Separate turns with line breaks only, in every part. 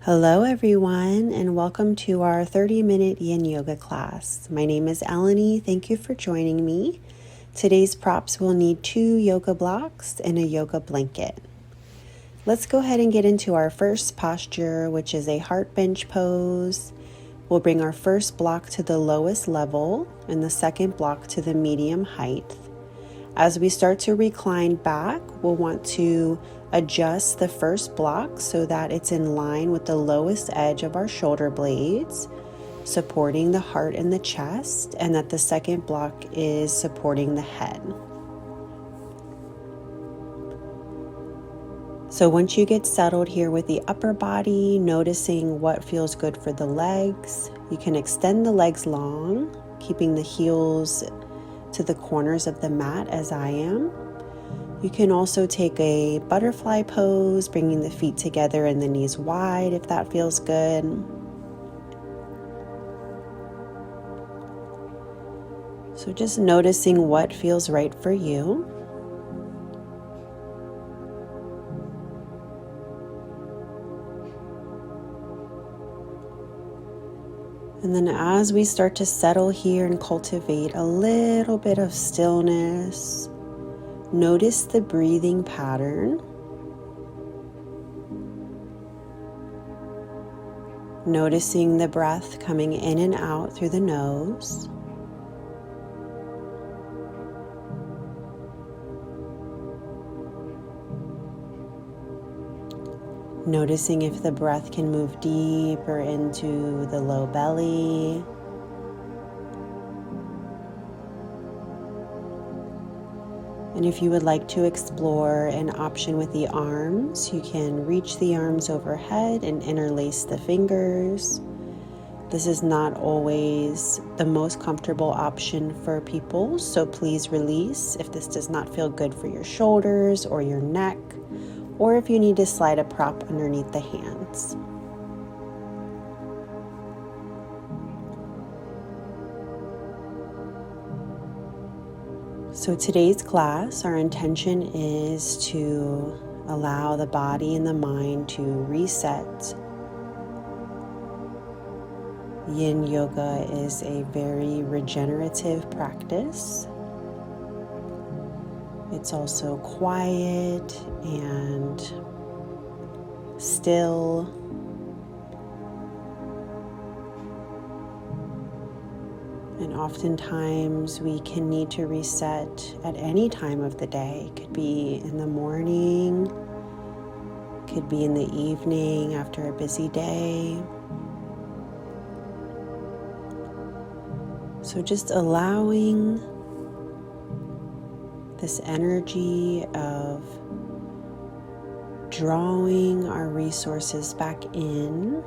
Hello everyone, and welcome to our 30-minute Yin Yoga class. My name is Eleni. Thank you for joining me. Today's props will need 2 yoga blocks and a yoga blanket. Let's go ahead and get into our first posture, which is a heart bench pose. We'll bring our first block to the lowest level and the second block to the medium height. As we start to recline back, we'll want to adjust the first block so that it's in line with the lowest edge of our shoulder blades, supporting the heart and the chest, and that the second block is supporting the head. So once you get settled here with the upper body, noticing what feels good for the legs, you can extend the legs long, keeping the heels to the corners of the mat as I am. You can also take a butterfly pose, bringing the feet together and the knees wide if that feels good. So just noticing what feels right for you. And then as we start to settle here and cultivate a little bit of stillness, notice the breathing pattern. Noticing the breath coming in and out through the nose. Noticing if the breath can move deeper into the low belly. And if you would like to explore an option with the arms, you can reach the arms overhead and interlace the fingers. This is not always the most comfortable option for people, so please release if this does not feel good for your shoulders or your neck, or if you need to slide a prop underneath the hands. So today's class, our intention is to allow the body and the mind to reset. Yin Yoga is a very regenerative practice. It's also quiet and still. And oftentimes we can need to reset at any time of the day. It could be in the morning, could be in the evening after a busy day. So just allowing this energy of drawing our resources back in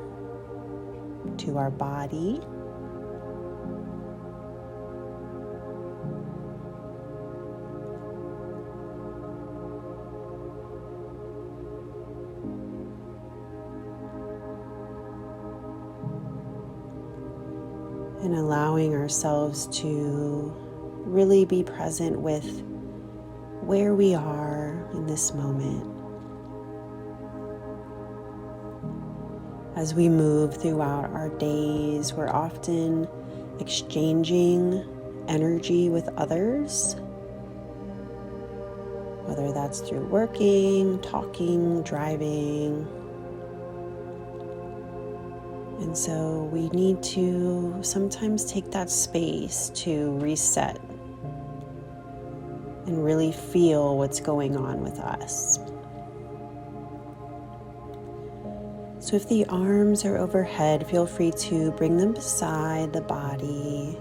to our body. And allowing ourselves to really be present with where we are in this moment. As we move throughout our days, we're often exchanging energy with others, whether that's through working, talking, driving. And so we need to sometimes take that space to reset and really feel what's going on with us. So if the arms are overhead, feel free to bring them beside the body.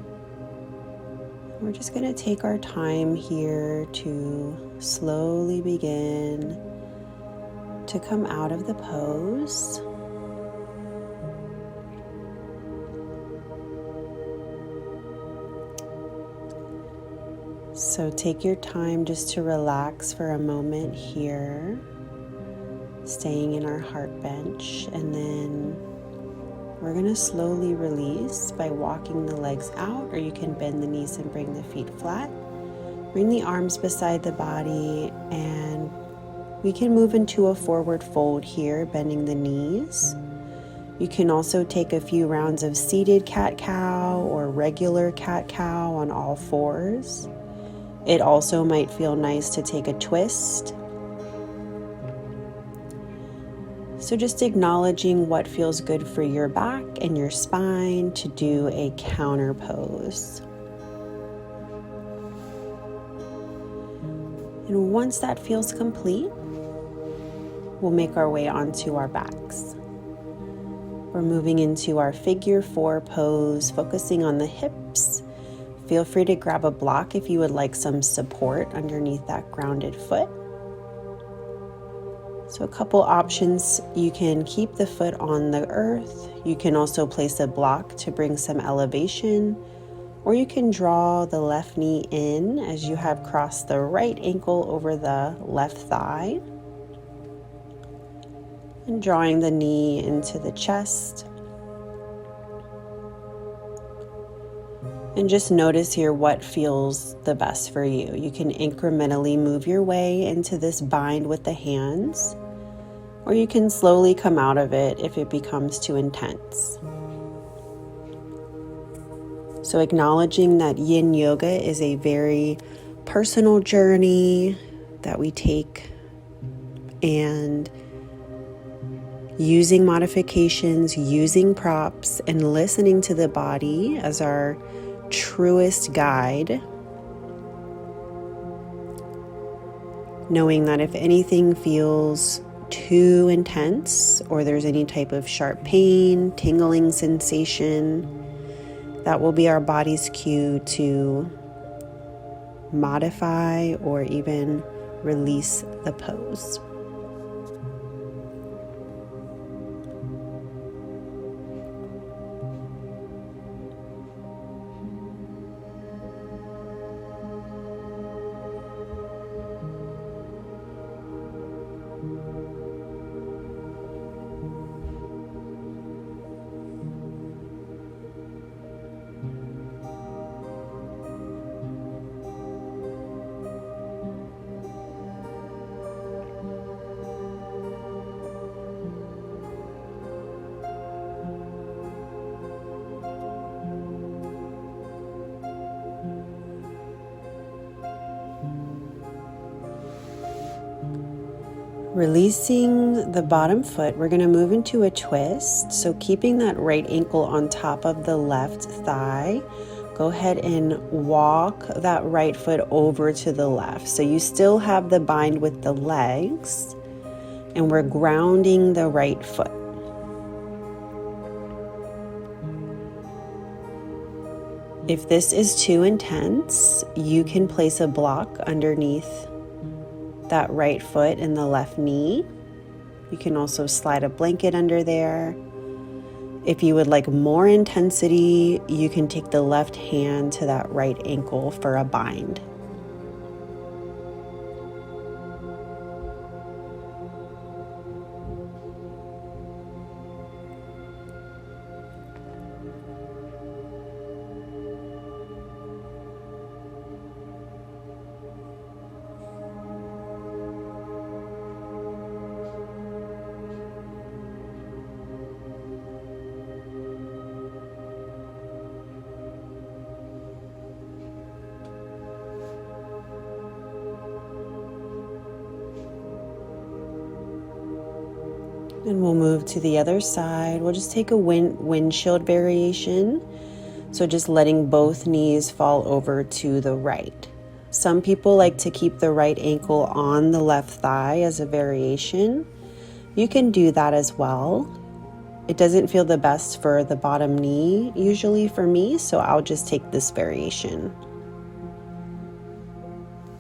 We're just going to take our time here to slowly begin to come out of the pose. So take your time just to relax for a moment here, staying in our heart bench, and then we're going to slowly release by walking the legs out, or you can bend the knees and bring the feet flat. Bring the arms beside the body, and we can move into a forward fold here, bending the knees. You can also take a few rounds of seated cat-cow or regular cat-cow on all fours. It also might feel nice to take a twist. So just acknowledging what feels good for your back and your spine to do a counter pose. And once that feels complete, we'll make our way onto our backs. We're moving into our figure 4 pose, focusing on the hips. Feel free to grab a block if you would like some support underneath that grounded foot. So a couple options: you can keep the foot on the earth, you can also place a block to bring some elevation, or you can draw the left knee in as you have crossed the right ankle over the left thigh, and drawing the knee into the chest. And just notice here what feels the best for you. You can incrementally move your way into this bind with the hands, or you can slowly come out of it if it becomes too intense. So acknowledging that Yin Yoga is a very personal journey that we take, and using modifications, using props, and listening to the body as our truest guide, knowing that if anything feels too intense or there's any type of sharp pain, tingling sensation, that will be our body's cue to modify or even release the pose. Releasing the bottom foot, we're going to move into a twist. So keeping that right ankle on top of the left thigh, go ahead and walk that right foot over to the left. So you still have the bind with the legs, and we're grounding the right foot. If this is too intense, you can place a block underneath that right foot and the left knee. You can also slide a blanket under there. If you would like more intensity, you can take the left hand to that right ankle for a bind. And we'll move to the other side. We'll just take a windshield variation. So just letting both knees fall over to the right. Some people like to keep the right ankle on the left thigh as a variation. You can do that as well. It doesn't feel the best for the bottom knee usually for me, so I'll just take this variation.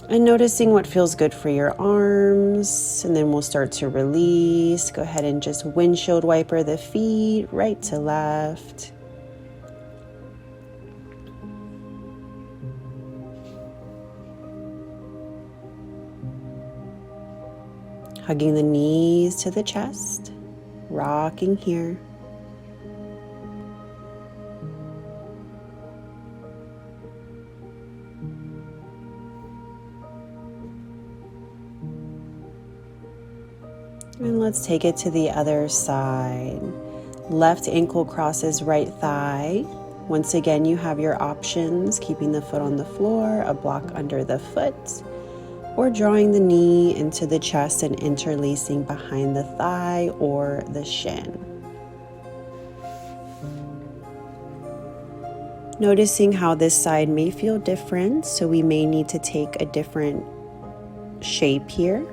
And noticing what feels good for your arms, and then we'll start to release. Go ahead and just windshield wiper the feet right to left. Hugging the knees to the chest, rocking here. And let's take it to the other side. Left ankle crosses right thigh. Once again, you have your options, keeping the foot on the floor, a block under the foot, or drawing the knee into the chest and interlacing behind the thigh or the shin. Noticing how this side may feel different, so we may need to take a different shape here.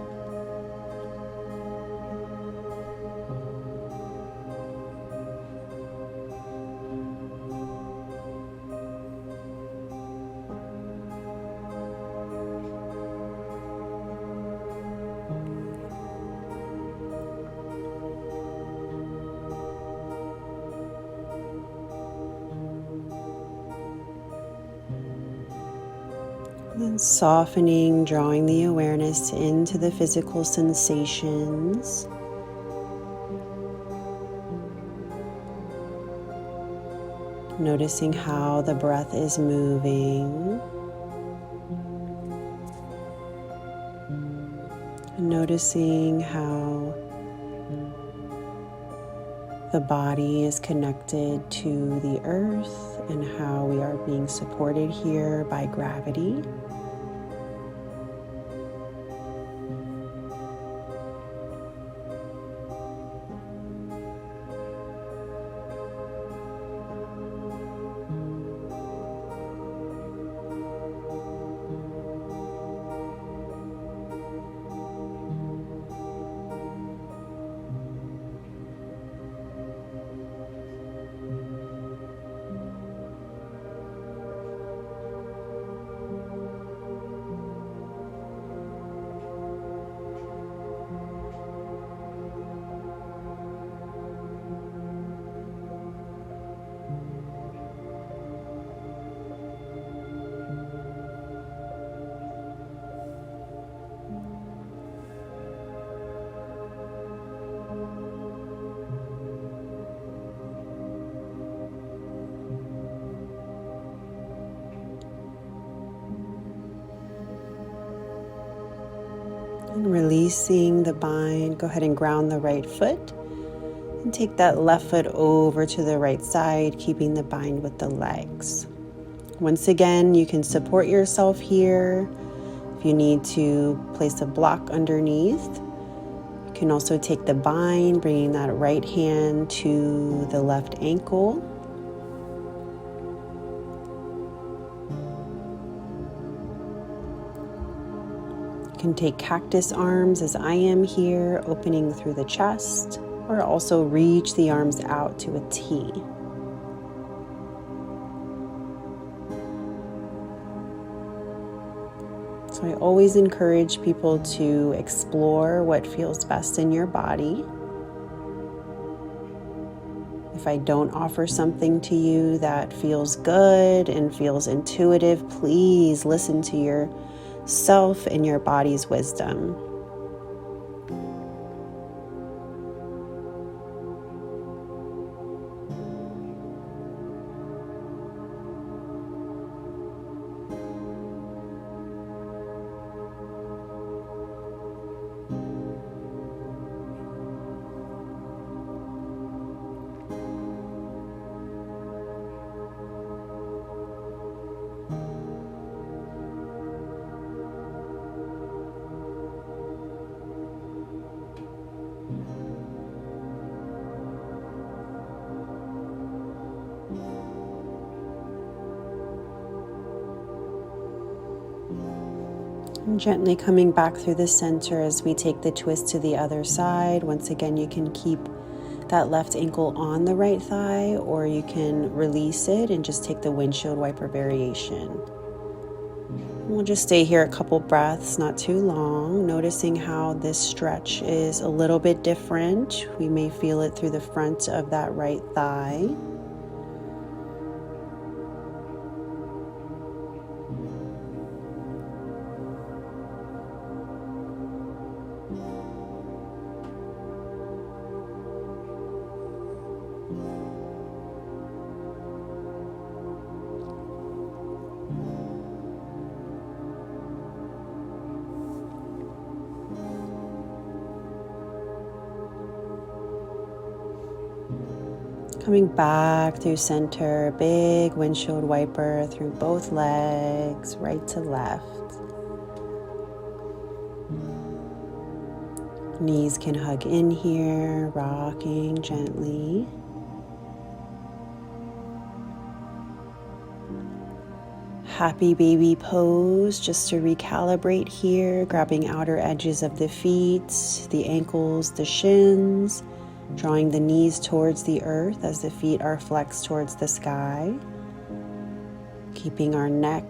And softening, drawing the awareness into the physical sensations. Noticing how the breath is moving. Noticing how the body is connected to the earth and how we are being supported here by gravity. And releasing the bind, go ahead and ground the right foot and take that left foot over to the right side, keeping the bind with the legs. Once again, you can support yourself here. If you need to place a block underneath, you can also take the bind, bringing that right hand to the left ankle. You can take cactus arms as I am here, opening through the chest, or also reach the arms out to a T. So I always encourage people to explore what feels best in your body. If I don't offer something to you that feels good and feels intuitive, please listen to yourself and your body's wisdom. And gently coming back through the center as we take the twist to the other side. Once again, you can keep that left ankle on the right thigh, or you can release it and just take the windshield wiper variation. We'll just stay here a couple breaths, not too long, noticing how this stretch is a little bit different. We may feel it through the front of that right thigh. Coming back through center, big windshield wiper through both legs, right to left. Knees can hug in here, rocking gently. Happy baby pose, just to recalibrate here, grabbing outer edges of the feet, the ankles, the shins, drawing the knees towards the earth as the feet are flexed towards the sky. Keeping our neck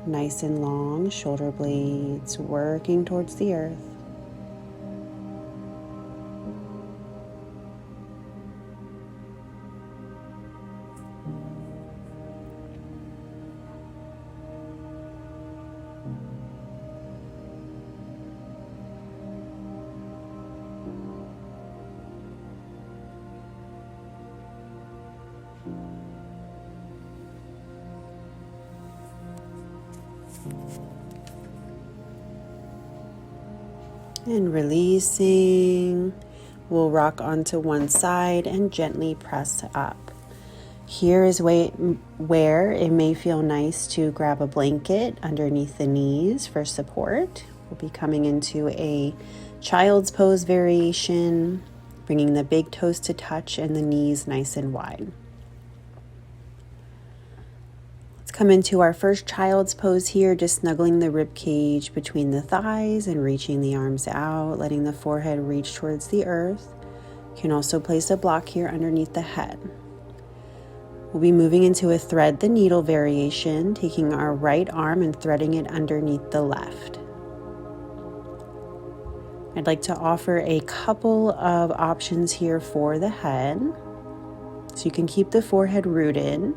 nice and long, shoulder blades working towards the earth. And releasing, we'll rock onto one side and gently press up. Here is where it may feel nice to grab a blanket underneath the knees for support. We'll be coming into a child's pose variation, bringing the big toes to touch and the knees nice and wide. Come into our first child's pose here, just snuggling the rib cage between the thighs and reaching the arms out, letting the forehead reach towards the earth. You can also place a block here underneath the head. We'll be moving into a thread the needle variation, taking our right arm and threading it underneath the left. I'd like to offer a couple of options here for the head. So you can keep the forehead rooted.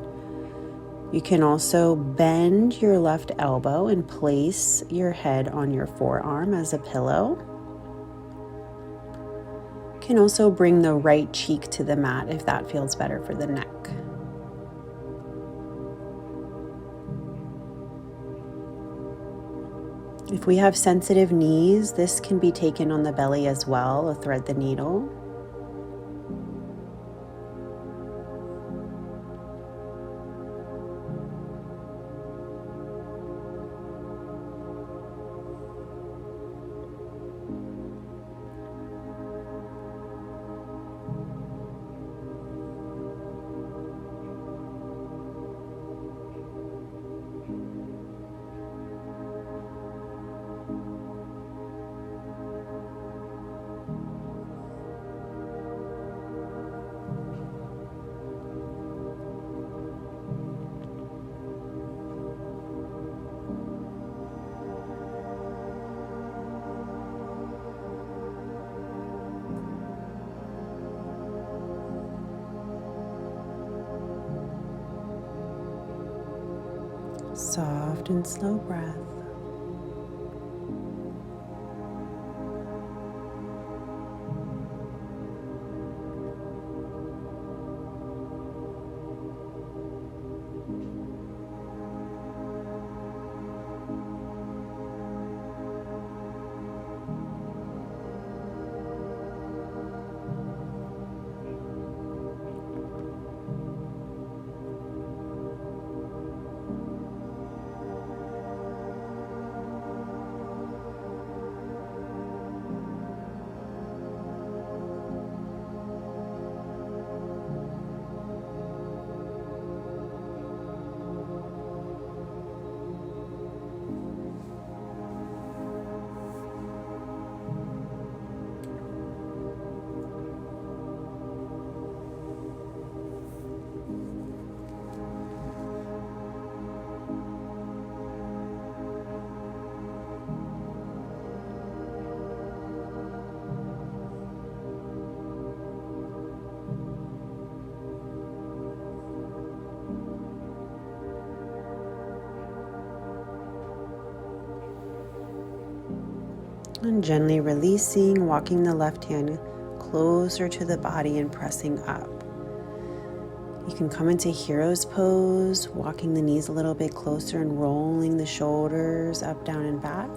You can also bend your left elbow and place your head on your forearm as a pillow. You can also bring the right cheek to the mat if that feels better for the neck. If we have sensitive knees, this can be taken on the belly as well, or thread the needle. Soft and slow breath. And gently releasing, walking the left hand closer to the body and pressing up. You can come into hero's pose, walking the knees a little bit closer and rolling the shoulders up, down, and back.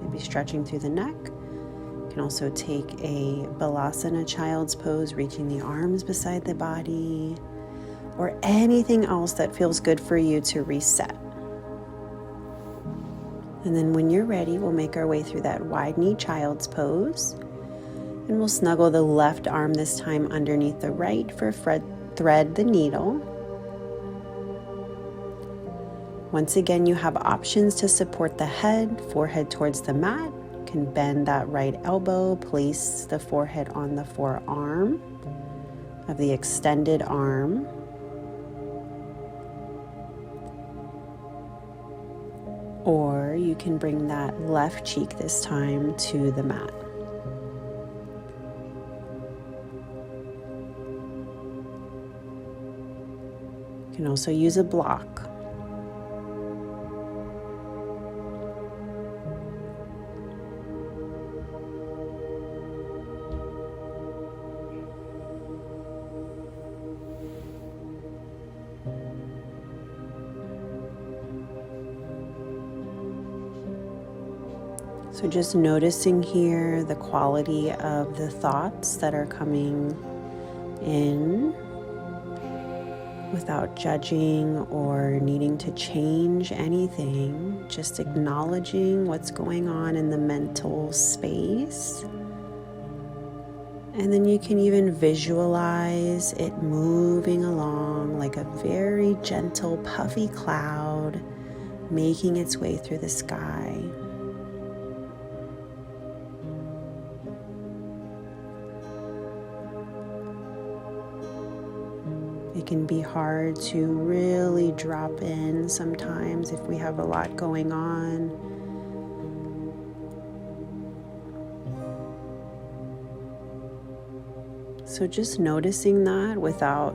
Maybe stretching through the neck. You can also take a Balasana, child's pose, reaching the arms beside the body, or anything else that feels good for you to reset. And then when you're ready, we'll make our way through that wide knee child's pose. And we'll snuggle the left arm this time underneath the right for thread the needle. Once again, you have options to support the head, forehead towards the mat. You can bend that right elbow, place the forehead on the forearm of the extended arm. Or you can bring that left cheek this time to the mat. You can also use a block. So just noticing here the quality of the thoughts that are coming in without judging or needing to change anything, just acknowledging what's going on in the mental space. And then you can even visualize it moving along like a very gentle, puffy cloud, making its way through the sky. It can be hard to really drop in sometimes if we have a lot going on. So just noticing that without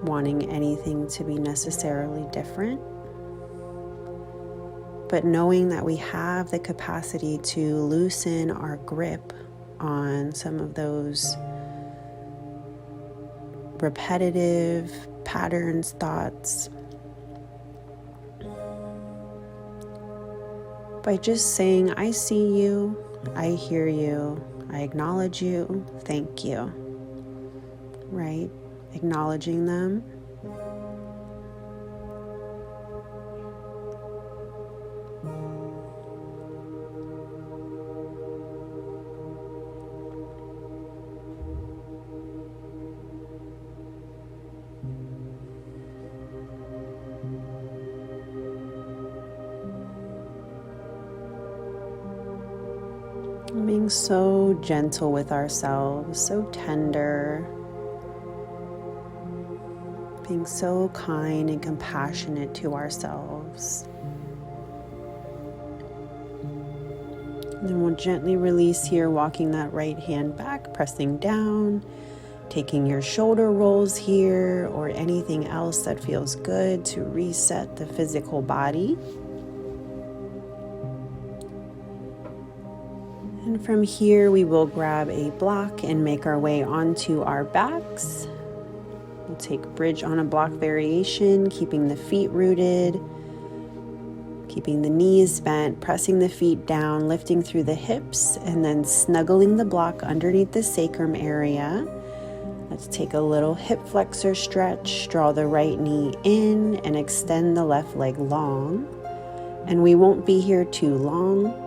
wanting anything to be necessarily different, but knowing that we have the capacity to loosen our grip on some of those repetitive patterns, thoughts, by just saying, I see you, I hear you, I acknowledge you, thank you, right? Acknowledging them. Being so gentle with ourselves, so tender, being so kind and compassionate to ourselves. And then we'll gently release here, walking that right hand back, pressing down, taking your shoulder rolls here or anything else that feels good to reset the physical body. And from here, we will grab a block and make our way onto our backs. We'll take bridge on a block variation, keeping the feet rooted, keeping the knees bent, pressing the feet down, lifting through the hips, and then snuggling the block underneath the sacrum area. Let's take a little hip flexor stretch, draw the right knee in and extend the left leg long. And we won't be here too long.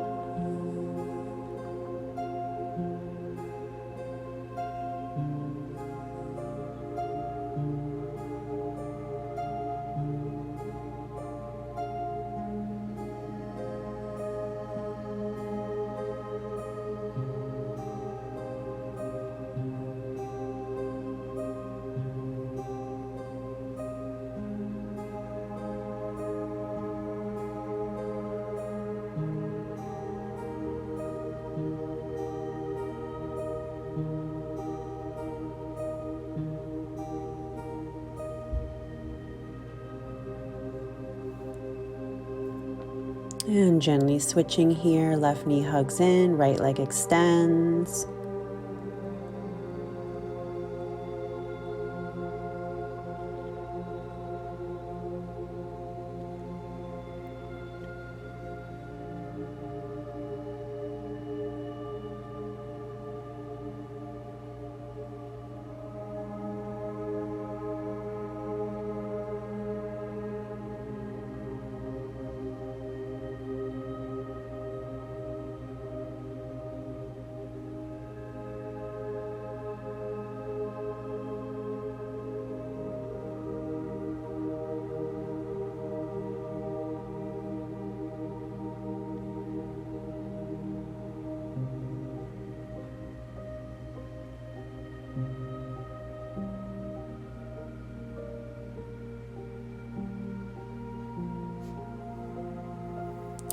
And gently switching here, left knee hugs in, right leg extends.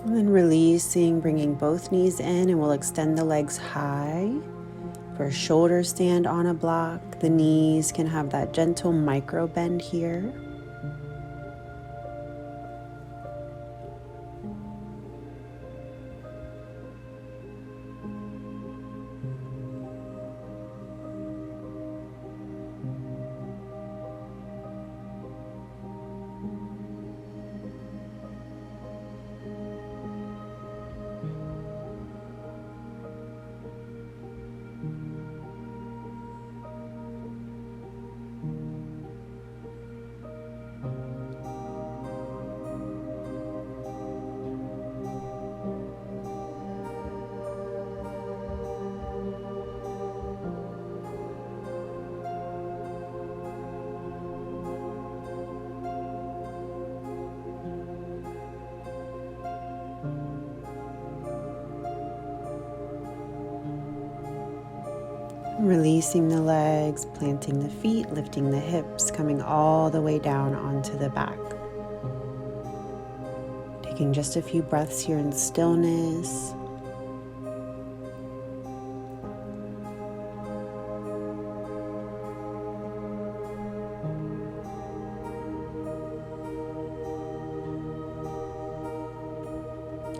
And then releasing, bringing both knees in, and we'll extend the legs high for a shoulder stand on a block. The knees can have that gentle micro bend here. Releasing the legs, planting the feet, lifting the hips, coming all the way down onto the back. Taking just a few breaths here in stillness.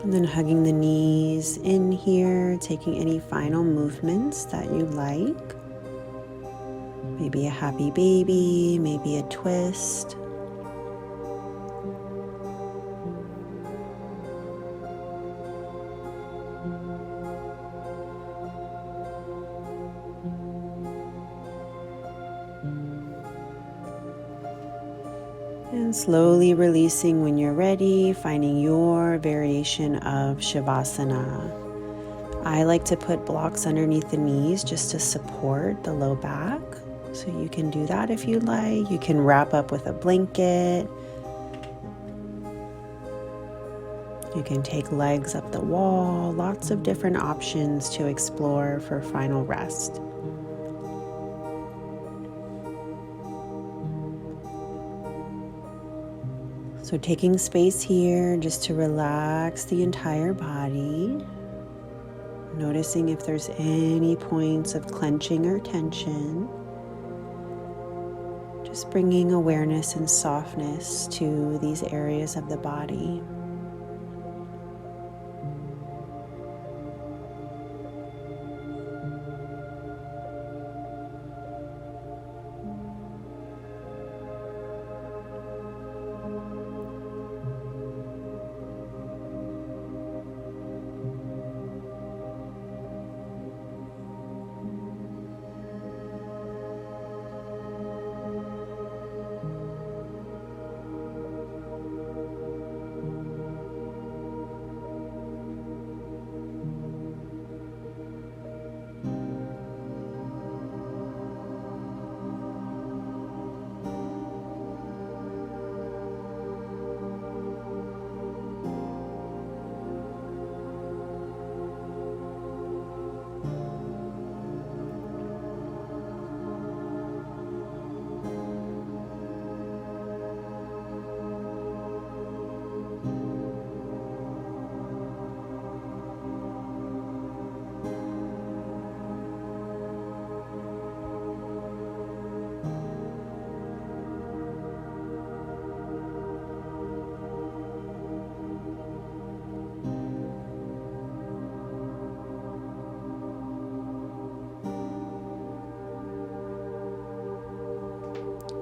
And then hugging the knees in here, taking any final movements that you like. Maybe a happy baby, maybe a twist. And slowly releasing when you're ready, finding your variation of Shavasana. I like to put blocks underneath the knees just to support the low back. So you can do that if you like. You can wrap up with a blanket. You can take legs up the wall. Lots of different options to explore for final rest. So taking space here just to relax the entire body. Noticing if there's any points of clenching or tension. Just bringing awareness and softness to these areas of the body.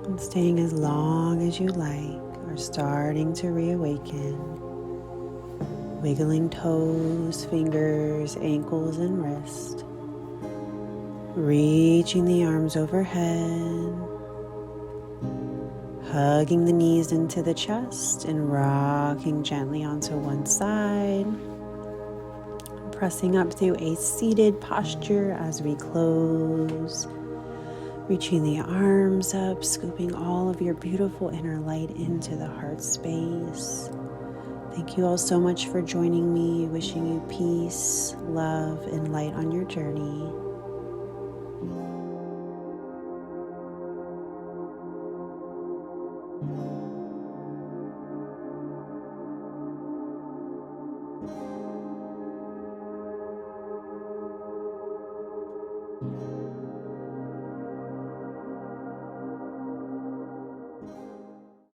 And staying as long as you like, or starting to reawaken. Wiggling toes, fingers, ankles, and wrists. Reaching the arms overhead. Hugging the knees into the chest and rocking gently onto one side. Pressing up to a seated posture as we close. Reaching the arms up, scooping all of your beautiful inner light into the heart space. Thank you all so much for joining me. Wishing you peace, love, and light on your journey.